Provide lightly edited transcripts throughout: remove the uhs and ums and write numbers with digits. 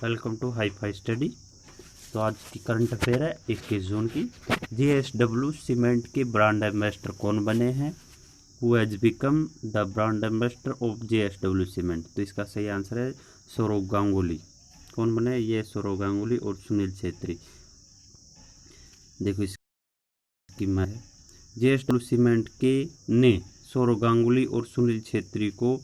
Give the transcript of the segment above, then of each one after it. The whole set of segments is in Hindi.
Welcome to Hi Fi Study. तो आज की करंट अफेयर है 21 जून की। JSW सीमेंट के ब्रांड एम्बेसडर कौन बने हैं? Who has become the brand ambassador of JSW cement? तो इसका सही आंसर है सौरव गांगुली। कौन बने? ये सौरव गांगुली और सुनील छेत्री। देखो इसकी मैं JSW सीमेंट के ने सौरव गांगुली और सुनील छेत्री को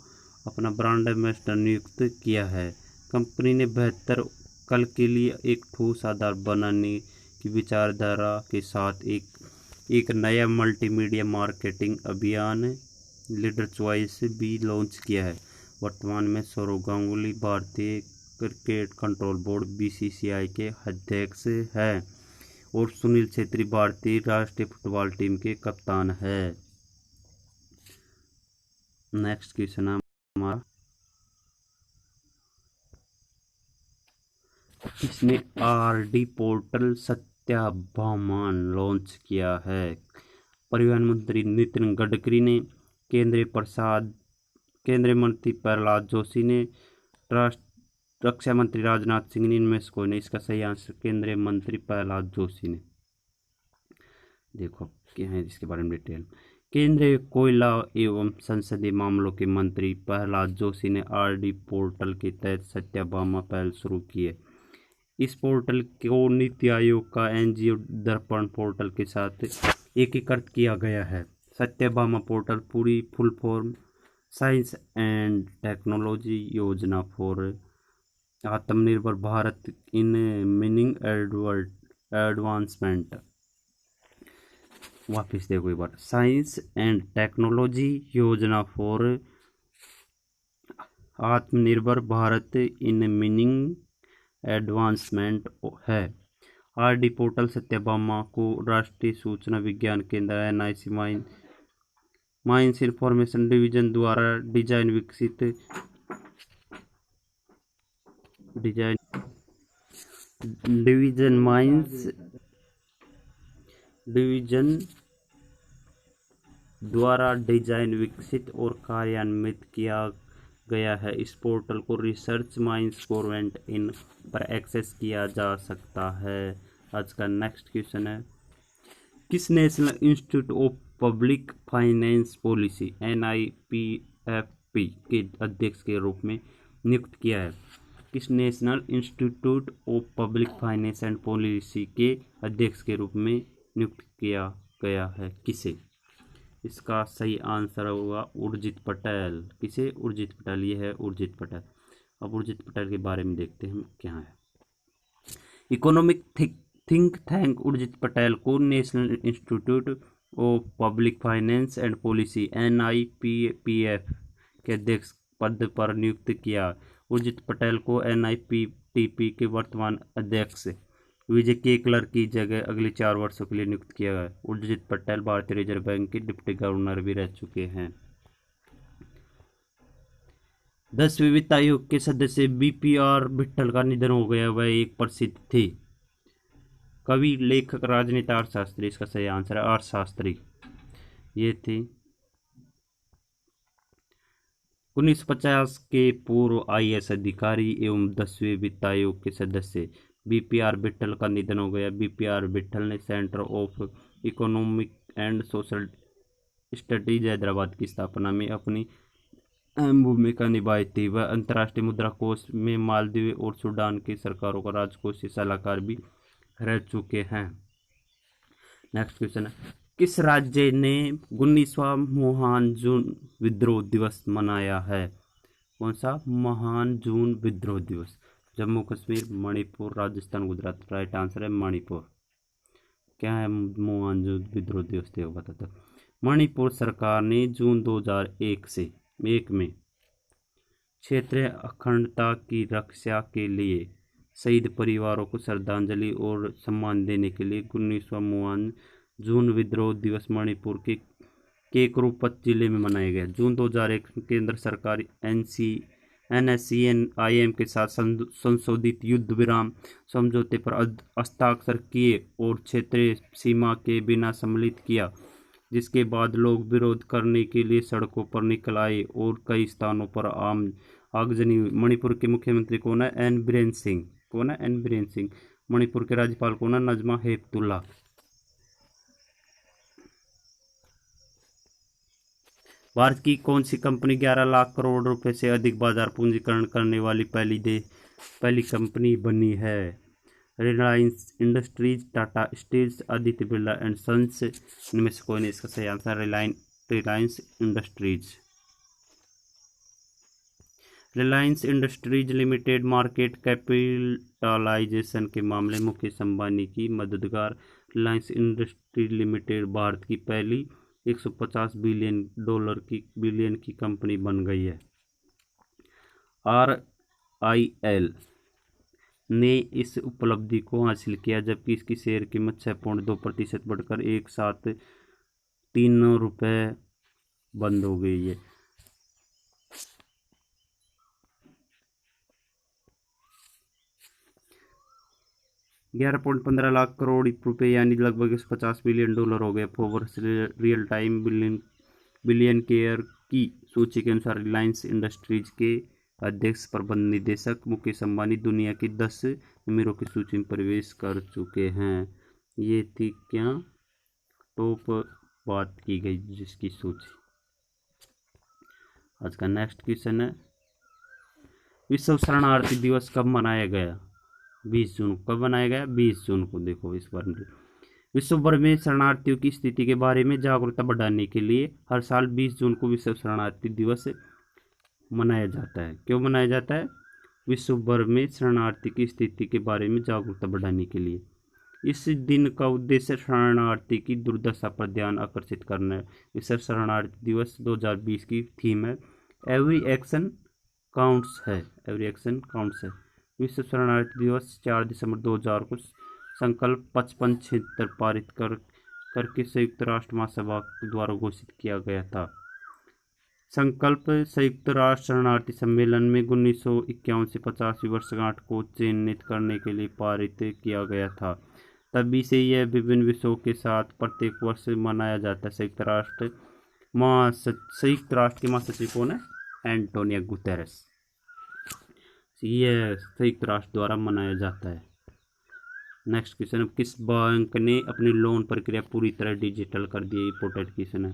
अपना ब्रांड एम्बेसडर नियुक्त किया है। कंपनी ने बेहतर कल के लिए एक ठोस आधार बनाने की विचारधारा के साथ एक नया मल्टीमीडिया मार्केटिंग अभियान लीडर चॉइस भी लॉन्च किया है। वर्तमान में सौरव गांगुली भारतीय क्रिकेट कंट्रोल बोर्ड BCCI के अध्यक्ष हैं और सुनील छेत्री भारतीय राष्ट्रीय फुटबॉल टीम के कप्तान है। नेक्स्ट क्वेश्चन है हमारा, किसने RD पोर्टल सत्याभामान लॉन्च किया है? परिवहन मंत्री नितिन गडकरी ने, केंद्रीय मंत्री प्रहलाद जोशी ने, रक्षा मंत्री राजनाथ सिंह ने, इनमें से कोई नहीं। इसका सही आंसर केंद्रीय मंत्री प्रहलाद जोशी ने। देखो क्या है इसके बारे में डिटेल। केंद्रीय कोयला एवं संसदीय मामलों के मंत्री प्रहलाद जोशी ने RD पोर्टल के तहत सत्याभामा पहल शुरू की है। इस पोर्टल को नीति आयोग का NGO दर्पण पोर्टल के साथ एकीकृत किया गया है। सत्याभामा पोर्टल पूरी full form science and technology योजना फॉर आत्मनिर्भर भारत इन मीनिंग एडवांसमेंट। वापिस देखो एक बार, साइंस एंड टेक्नोलॉजी योजना फॉर आत्मनिर्भर भारत इन मीनिंग एडवांसमेंट है। RD पोर्टल सत्याभामा को राष्ट्रीय सूचना विज्ञान केंद्र NIC माइंस इंफॉर्मेशन डिवीजन द्वारा डिजाइन विकसित और कार्यान्वित किया गया है। इस पोर्टल को रिसर्च माइंस गवर्नमेंट इन पर एक्सेस किया जा सकता है। आज का नेक्स्ट क्वेश्चन है, किस national institute of public finance policy NIPFP के अध्यक्ष के रूप में नियुक्त किया है? किस national institute of public finance and policy के अध्यक्ष के रूप में नियुक्त किया गया है? किसे? इसका सही आंसर होगा उर्जित पटेल। किसे? उर्जित पटेल। ये है उर्जित पटेल। अब उर्जित पटेल के बारे में देखते हैं क्या है। Economic think tank Urjit Patel को national institute of public finance and policy NIPF के अध्यक्ष पद पर नियुक्त किया। उर्जित पटेल को NIPTP के वर्तमान अध्यक्ष विजय के क्लर्क की जगह अगले 4 वर्षों के लिए नियुक्त किया गया। उर्जित पटेल भारतीय रिजर्व बैंक के डिप्टी गवर्नर भी रह चुके हैं। 10वें वित्त आयोग के सदस्य BPR भिट्ठल का निधन हो गया। वह एक प्रसिद्ध थे कवि, लेखक, राजनेता, अर्थशास्त्री। इसका सही आंसर है अर्थशास्त्री। ये थे 1950 के पूर्व IAS अधिकारी एवं 10वें वित्त आयोग के सदस्य BPR भिट्ठल का निधन हो गया। BPR भिट्ठल ने centre of economic and social studies Hyderabad की स्थापना में अपनी अहम भूमिका निभाई थी। वह अंतर्राष्ट्रीय मुद्रा कोष में मालदीव और सूडान की सरकारों का राजकोषीय सलाहकार भी रह चुके हैं। नेक्स्ट क्वेश्चन है, किस राज्य ने 19वां महान जून विद्रोह दिवस मनाया है? कौन सा महान जून विद्रोह दिवस? जम्मू कश्मीर, मणिपुर, राजस्थान, गुजरात। राइट आंसर है मणिपुर। क्या है महान जून विद्रोह दिवस? देखो बताता। मणिपुर सरकार ने जून 2001 में क्षेत्रीय अखंडता की रक्षा के लिए शहीद परिवारों को श्रद्धांजलि और सम्मान देने के लिए 19वां महान जून विद्रोह दिवस मणिपुर के केकरूपत जिले में मनाया गया। जून 2001 में केंद्र सरकार NSCN-IM के साथ संशोधित युद्ध विराम समझौते पर हस्ताक्षर किए और क्षेत्रीय सीमा के बिना सम्मिलित किया, जिसके बाद लोग विरोध करने के लिए सड़कों पर निकल आए और कई स्थानों पर आगजनी हुई। मणिपुर के मुख्यमंत्री कौन है? एन बीरेन सिंह। कौन है? एन बीरेन सिंह। मणिपुर के राज्यपाल कौन है? नजमा हेपतुल्ला। भारत की कौन सी कंपनी 11 लाख करोड़ रुपए से अधिक बाजार पूंजीकरण करने वाली पहली कंपनी बनी है? Reliance Industries, Tata Steel, Aditya Birla and Sons. इनमें से कोई नहीं इसका सही answer Reliance Industries. Reliance Industries Limited market capitalisation के मामले मुकेश अंबानी की मददगार। रिलायंस इंडस्ट्रीज लिमिटेड भारत की पहली 150 बिलियन की कंपनी बन गई है। RIL ने इस उपलब्धि को हासिल किया जबकि इसकी शेयर कीमत 6.2% बढ़कर एक साथ ₹3 बंद हो गई है। $11.15 लाख करोड़ रुपए यानी लगभग $150 बिलियन हो गए। Forbes real time billion care की सूची के अनुसार रिलायंस इंडस्ट्रीज के अध्यक्ष प्रबंध निदेशक मुकेश अंबानी दुनिया की 10 अमीरों की सूची में प्रवेश कर चुके हैं। ये थी क्या टॉप बात की गई जिसकी सूची। आज का नेक्स्ट क्वेश्चन है, विश्व शरणार्थी दिवस कब मनाया गया? 20 जून। कब मनाया गया? 20 जून को। देखो इस बार विश्व भर में शरणार्थियों की स्थिति के बारे में जागरूकता बढ़ाने के लिए हर साल 20 जून को विश्व शरणार्थी दिवस मनाया जाता है। क्यों मनाया जाता है? विश्व भर में शरणार्थी की स्थिति के बारे में जागरूकता बढ़ाने के लिए। इस दिन का उद्देश्य शरणार्थी की दुर्दशा पर ध्यान आकर्षित करना है। विश्व शरणार्थी दिवस 2020 की थीम है एवरी एक्शन काउंट्स है। एवरी एक्शन काउंट्स है। विश्व शरणार्थी दिवस 4 दिसंबर 2000 को संकल्प 5576 पारित करके संयुक्त राष्ट्र महासभा द्वारा घोषित किया गया था। संकल्प संयुक्त राष्ट्र शरणार्थी सम्मेलन में 1951 से 50वीं वर्षगांठ को चिन्हित करने के लिए पारित किया गया था। तभी से यह विभिन्न विषयों के साथ प्रत्येक वर्ष मनाया जाता है। संयुक्त राष्ट्र के महासचिव कौन है? Antonio Guterres. यह संयुक्त राष्ट्र द्वारा मनाया जाता है। नेक्स्ट क्वेश्चन, किस बैंक ने अपनी लोन प्रक्रिया पूरी तरह डिजिटल कर दी? इंपोर्टेंट क्वेश्चन है।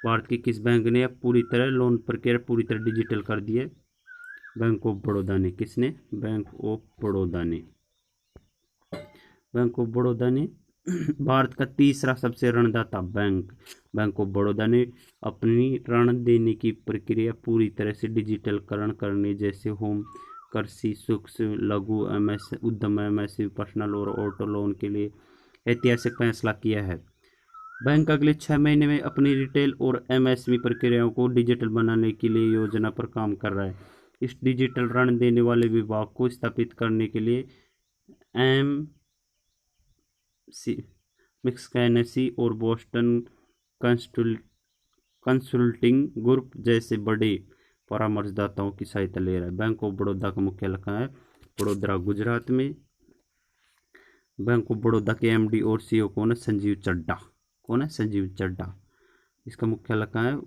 भारत के किस बैंक ने पूरी तरह लोन प्रक्रिया पूरी तरह डिजिटल कर दी है? बैंक ऑफ बड़ौदा ने। किसने? बैंक ऑफ बड़ौदा ने। बैंक ऑफ बड़ौदा ने भारत का तीसरा सबसे ऋणदाता बैंक ऑफ बड़ौदा ने अपनी ऋण देने की प्रक्रिया पूरी तरह से डिजिटलकरण करने जैसे होम, कृषि, सूक्ष्म लघु उद्यम, MSME, पर्सनल और ऑटो लोन के लिए ऐतिहासिक फैसला किया है। बैंक अगले 6 महीने में अपनी रिटेल और MSME प्रक्रियाओं को डिजिटल बनाने के लिए योजना पर काम कर रहा है। इस डिजिटल ऋण देने वाले विभाग को स्थापित करने के लिए मैक्किन्से और बोस्टन कंसल्टिंग ग्रुप जैसे बड़े परामर्शदाताओं की सहायता ले रहा है। बैंक ऑफ बड़ौदा का मुख्यालय कहाँ है? वडोदरा, गुजरात में। बैंक ऑफ बड़ौदा के MD और CEO कौन है? संजीव चड्ढा। कौन है? संजीव चड्ढा। इसका मुख्यालय कहाँ है?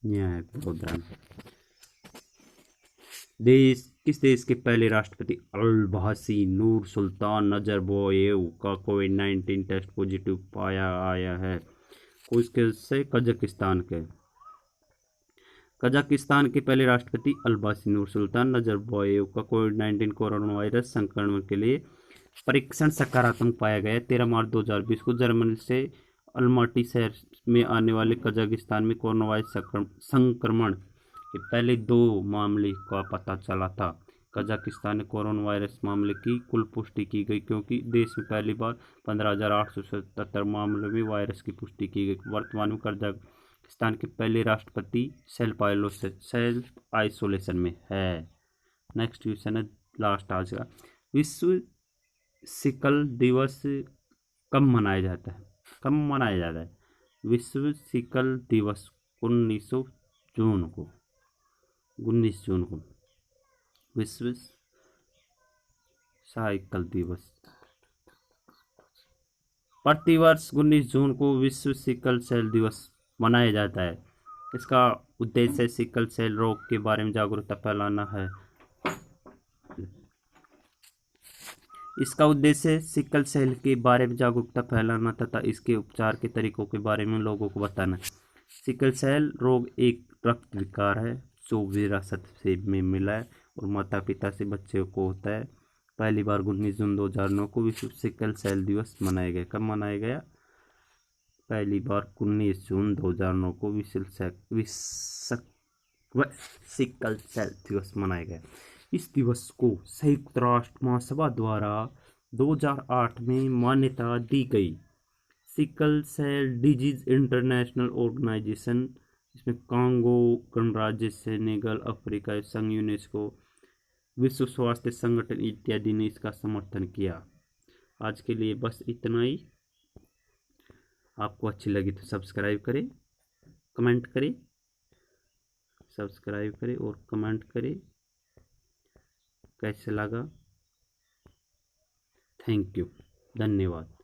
यहाँ है वडोदरा में। किस देश के पहले राष्ट्रपति अब्बासी नूर सुल्तान नजरबोयेव का कोविड-19 टेस्ट पॉजिटिव पाया आया है? से कजाकिस्तान के पहले राष्ट्रपति अब्बासी नूर सुल्तान नजरबोयेव का कोविड-19 कोरोना वायरस संक्रमण के लिए परीक्षण सकारात्मक पाया गया। 13 मार्च 2020 को जर्मनी से अलमाटी शहर में आने वाले कजाकिस्तान में कोरोना वायरस संक्रमण के पहले 2 मामले का पता चला था। कजाकिस्तान में कोरोना वायरस मामले की कुल पुष्टि की गई क्योंकि देश में पहली बार 15,877 मामलों में वायरस की पुष्टि की गई। वर्तमान में कजाकिस्तान के पहले राष्ट्रपति सेल्फ आइसोलेशन में है। नेक्स्ट क्वेश्चन है लास्ट आज का, विश्व सिकल दिवस कब मनाया जाता है? कब मनाया जाता है विश्व सिकल दिवस? 19 जून को। 19 जून को विश्व साइकिल दिवस। प्रतिवर्ष 19 जून को विश्व सिकल सेल दिवस मनाया जाता है। इसका उद्देश्य सिकल सेल रोग के बारे में जागरूकता फैलाना है। इसका उद्देश्य सिकल सेल के बारे में जागरूकता फैलाना तथा इसके उपचार के तरीकों के बारे में लोगों को बताना। सिकल सेल रोग एक रक्त विकार है जो विरासत से में मिला है और माता पिता से बच्चे को होता है। पहली बार 19 जून 2009 को विश्व सिकल सेल दिवस मनाया गया। कब मनाया गया? पहली बार 19 जून 2009 को विश्व सिकल सेल दिवस मनाया गया। इस दिवस को संयुक्त राष्ट्र महासभा द्वारा 2008 में मान्यता दी गई। Sickle cell disease international organisation, इसमें कांगो गणराज्य, सेनेगल, अफ्रीका संघ, यूनेस्को, विश्व स्वास्थ्य संगठन इत्यादि ने इसका समर्थन किया। आज के लिए बस इतना ही। आपको अच्छी लगी तो सब्सक्राइब करें, कमेंट करें, सब्सक्राइब करें और कमेंट करें कैसे लगा। थैंक यू, धन्यवाद।